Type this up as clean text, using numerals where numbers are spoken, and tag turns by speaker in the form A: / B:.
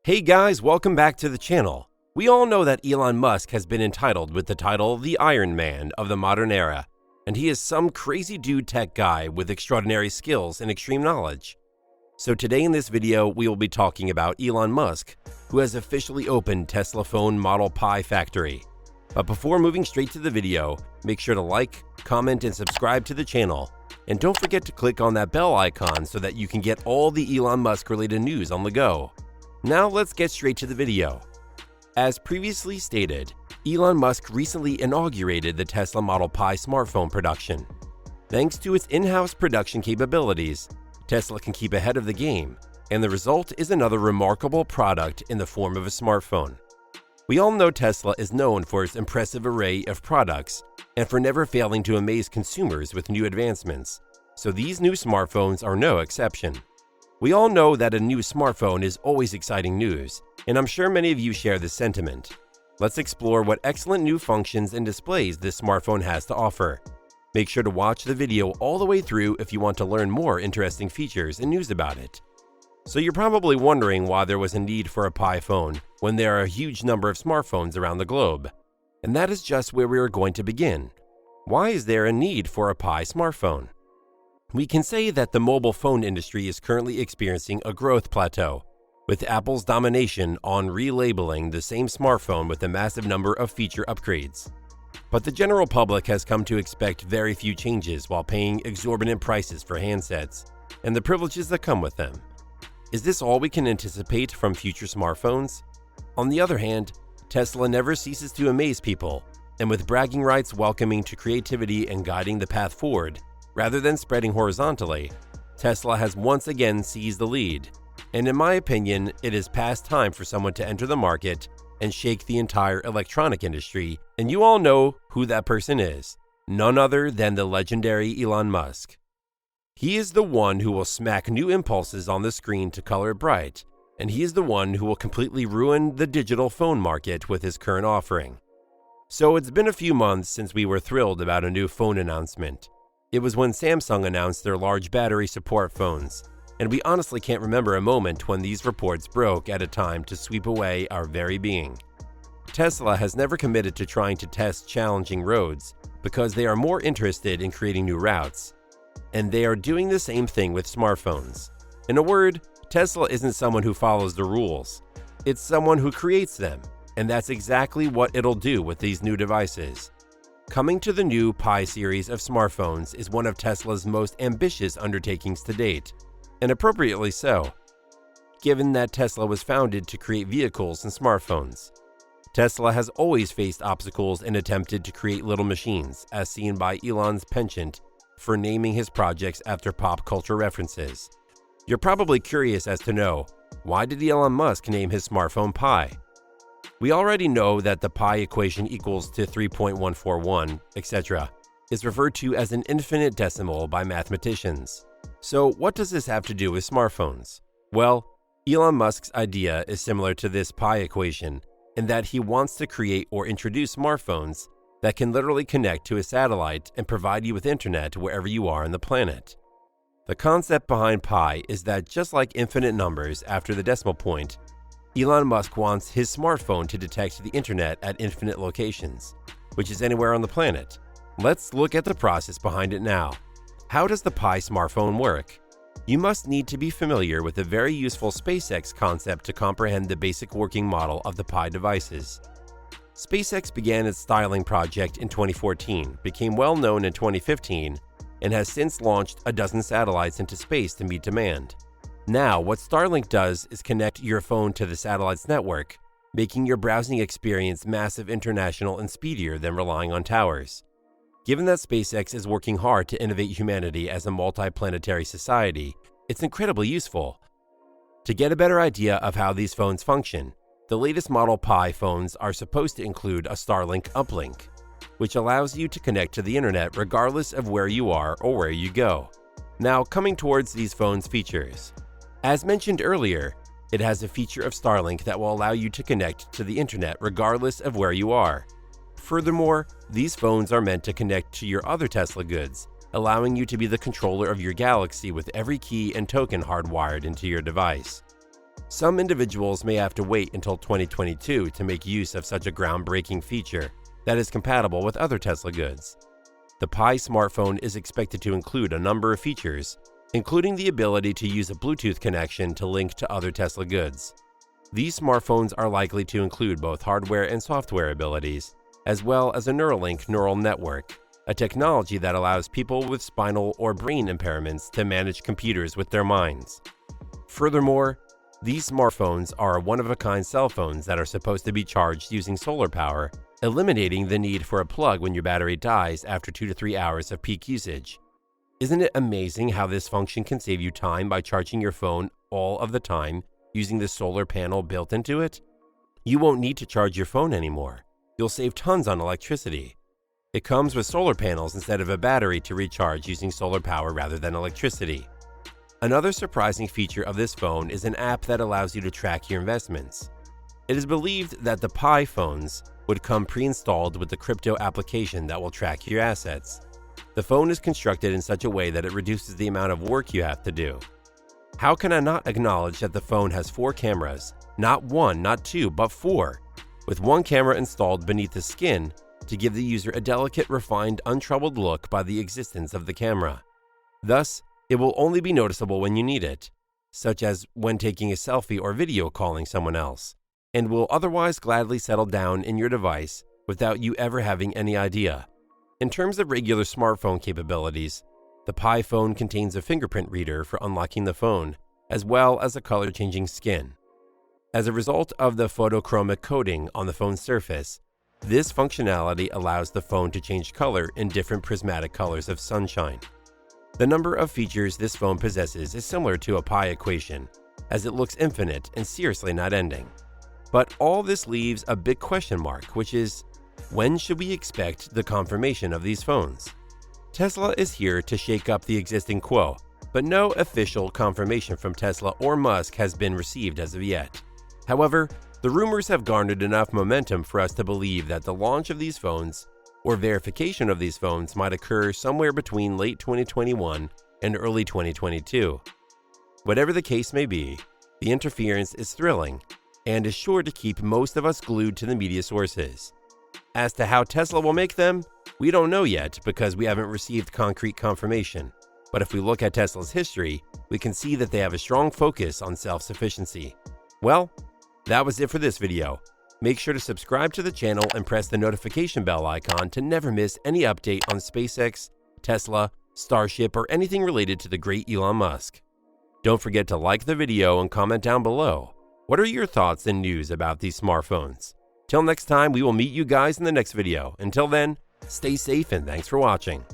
A: Hey guys, welcome back to the channel. We all know that Elon Musk has been entitled with the title the Iron Man of the modern era, and he is some crazy dude tech guy with extraordinary skills and extreme knowledge. So today in this video, we will be talking about Elon Musk, who has officially opened Tesla phone Model Pi factory. But before moving straight to the video, make sure to like, comment, and subscribe to the channel. And don't forget to click on that bell icon so that you can get all the Elon Musk related news on the go. Now let's get straight to the video. As previously stated, Elon Musk recently inaugurated the Tesla Model Pi smartphone production. Thanks to its in-house production capabilities, Tesla can keep ahead of the game, and the result is another remarkable product in the form of a smartphone. We all know Tesla is known for its impressive array of products and for never failing to amaze consumers with new advancements, so these new smartphones are no exception. We all know that a new smartphone is always exciting news, and I'm sure many of you share this sentiment. Let's explore what excellent new functions and displays this smartphone has to offer. Make sure to watch the video all the way through if you want to learn more interesting features and news about it. So you're probably wondering why there was a need for a Pi phone when there are a huge number of smartphones around the globe. And that is just where we are going to begin. Why is there a need for a Pi smartphone? We can say that the mobile phone industry is currently experiencing a growth plateau, with Apple's domination on relabeling the same smartphone with a massive number of feature upgrades. But the general public has come to expect very few changes while paying exorbitant prices for handsets and the privileges that come with them. Is this all we can anticipate from future smartphones? On the other hand, Tesla never ceases to amaze people, and with bragging rights welcoming to creativity and guiding the path forward, rather than spreading horizontally, Tesla has once again seized the lead, and in my opinion, it is past time for someone to enter the market and shake the entire electronic industry, and you all know who that person is, none other than the legendary Elon Musk. He is the one who will smack new impulses on the screen to color it bright, and he is the one who will completely ruin the digital phone market with his current offering. So it's been a few months since we were thrilled about a new phone announcement. It was when Samsung announced their large battery support phones, and we honestly can't remember a moment when these reports broke at a time to sweep away our very being. Tesla has never committed to trying to test challenging roads because they are more interested in creating new routes, and they are doing the same thing with smartphones. In a word, Tesla isn't someone who follows the rules, it's someone who creates them, and that's exactly what it'll do with these new devices. Coming to the new Pi series of smartphones is one of Tesla's most ambitious undertakings to date, and appropriately so, given that Tesla was founded to create vehicles and smartphones. Tesla has always faced obstacles and attempted to create little machines, as seen by Elon's penchant for naming his projects after pop culture references. You're probably curious as to know, why did Elon Musk name his smartphone Pi? We already know that the pi equation equals to 3.141, etc., is referred to as an infinite decimal by mathematicians. So what does this have to do with smartphones? Well, Elon Musk's idea is similar to this pi equation in that he wants to create or introduce smartphones that can literally connect to a satellite and provide you with internet wherever you are on the planet. The concept behind pi is that just like infinite numbers after the decimal point, Elon Musk wants his smartphone to detect the internet at infinite locations, which is anywhere on the planet. Let's look at the process behind it now. How does the Pi smartphone work? You must need to be familiar with the very useful SpaceX concept to comprehend the basic working model of the Pi devices. SpaceX began its Starlink project in 2014, became well known in 2015, and has since launched a dozen satellites into space to meet demand. Now, what Starlink does is connect your phone to the satellite's network, making your browsing experience massive, international, and speedier than relying on towers. Given that SpaceX is working hard to innovate humanity as a multi-planetary society, it's incredibly useful. To get a better idea of how these phones function, the latest Model Pi phones are supposed to include a Starlink uplink, which allows you to connect to the internet regardless of where you are or where you go. Now, coming towards these phones' features. As mentioned earlier, it has a feature of Starlink that will allow you to connect to the internet regardless of where you are. Furthermore, these phones are meant to connect to your other Tesla goods, allowing you to be the controller of your Galaxy with every key and token hardwired into your device. Some individuals may have to wait until 2022 to make use of such a groundbreaking feature that is compatible with other Tesla goods. The Pi smartphone is expected to include a number of features, including the ability to use a Bluetooth connection to link to other Tesla goods. These smartphones are likely to include both hardware and software abilities, as well as a Neuralink neural network, a technology that allows people with spinal or brain impairments to manage computers with their minds. Furthermore, these smartphones are one-of-a-kind cell phones that are supposed to be charged using solar power, eliminating the need for a plug when your battery dies after 2 to 3 hours of peak usage. Isn't it amazing how this function can save you time by charging your phone all of the time using the solar panel built into it? You won't need to charge your phone anymore. You'll save tons on electricity. It comes with solar panels instead of a battery to recharge using solar power rather than electricity. Another surprising feature of this phone is an app that allows you to track your investments. It is believed that the Pi phones would come pre-installed with the crypto application that will track your assets. The phone is constructed in such a way that it reduces the amount of work you have to do. How can I not acknowledge that the phone has 4 cameras, not 1, not 2, but 4, with one camera installed beneath the skin to give the user a delicate, refined, untroubled look by the existence of the camera. Thus, it will only be noticeable when you need it, such as when taking a selfie or video calling someone else, and will otherwise gladly settle down in your device without you ever having any idea. In terms of regular smartphone capabilities, the Pi phone contains a fingerprint reader for unlocking the phone, as well as a color-changing skin. As a result of the photochromic coating on the phone's surface, this functionality allows the phone to change color in different prismatic colors of sunshine. The number of features this phone possesses is similar to a Pi equation, as it looks infinite and seriously not ending. But all this leaves a big question mark, which is, when should we expect the confirmation of these phones? Tesla is here to shake up the existing quo, but no official confirmation from Tesla or Musk has been received as of yet. However, the rumors have garnered enough momentum for us to believe that the launch of these phones or verification of these phones might occur somewhere between late 2021 and early 2022. Whatever the case may be, the interference is thrilling and is sure to keep most of us glued to the media sources. As to how Tesla will make them, we don't know yet because we haven't received concrete confirmation. But if we look at Tesla's history, we can see that they have a strong focus on self-sufficiency. Well, that was it for this video. Make sure to subscribe to the channel and press the notification bell icon to never miss any update on SpaceX, Tesla, Starship, or anything related to the great Elon Musk. Don't forget to like the video and comment down below. What are your thoughts and news about these smartphones? Till next time, we will meet you guys in the next video. Until then, stay safe and thanks for watching.